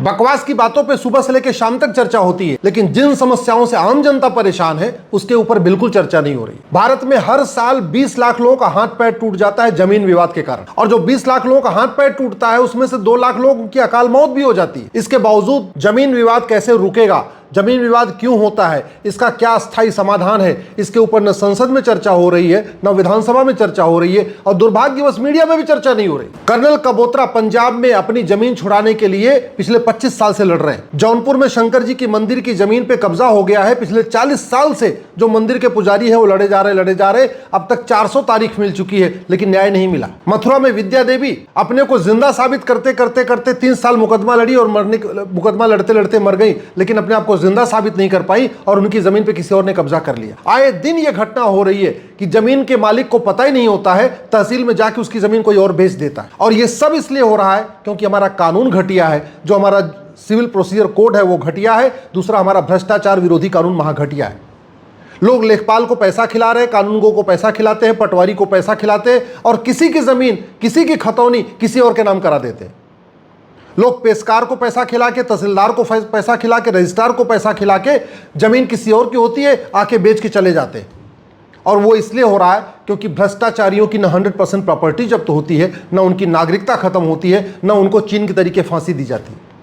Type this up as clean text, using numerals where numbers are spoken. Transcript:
बकवास की बातों पे सुबह से लेकर शाम तक चर्चा होती है, लेकिन जिन समस्याओं से आम जनता परेशान है उसके ऊपर बिल्कुल चर्चा नहीं हो रही। भारत में हर साल 20 लाख लोगों का हाथ पैर टूट जाता है जमीन विवाद के कारण, और जो 20 लाख लोगों का हाथ पैर टूटता है उसमें से 2 लाख लोगों की अकाल मौत भी हो जाती है। इसके बावजूद जमीन विवाद कैसे रुकेगा, जमीन विवाद क्यों होता है, इसका क्या स्थायी समाधान है, इसके ऊपर न संसद में चर्चा हो रही है, न विधानसभा में चर्चा हो रही है, और दुर्भाग्यवश मीडिया में भी चर्चा नहीं हो रही। कर्नल कबोत्रा पंजाब में अपनी जमीन छुड़ाने के लिए पिछले 25 साल से लड़ रहे हैं। जौनपुर में शंकर जी की मंदिर की जमीन पे कब्जा हो गया है। पिछले 40 साल से जो मंदिर के पुजारी है वो लड़े जा रहे, अब तक 400 तारीख मिल चुकी है, लेकिन न्याय नहीं मिला। मथुरा में विद्या देवी अपने को जिंदा साबित करते करते 3 साल मुकदमा लड़ी और मुकदमा लड़ते लड़ते मर गई, लेकिन अपने आप को जिंदा साबित नहीं कर पाई और उनकी जमीन पे किसी और ने कब्जा कर लिया। आए दिन यह घटना हो रही है कि जमीन के मालिक को पता ही नहीं होता है, तहसील में जाके उसकी जमीन कोई और बेच देता है। और यह सब इसलिए हो रहा है क्योंकि हमारा कानून घटिया है, जो हमारा सिविल प्रोसीजर कोड है वो घटिया है। दूसरा, हमारा भ्रष्टाचार विरोधी कानून महाघटिया है। लोग लेखपाल को पैसा खिला रहे हैं, कानूनगो को पैसा खिलाते हैं, पटवारी को पैसा खिलाते हैं, और किसी की जमीन, किसी की खतौनी किसी और के नाम करा देते हैं। लोग पेशकार को पैसा खिला के, तहसीलदार को पैसा खिला के, रजिस्ट्रार को पैसा खिला के जमीन किसी और की होती है, आके बेच के चले जाते हैं। और वो इसलिए हो रहा है क्योंकि भ्रष्टाचारियों की न 100% प्रॉपर्टी जब्त होती है, न उनकी नागरिकता खत्म होती है, न उनको चीन के तरीके फांसी दी जाती है।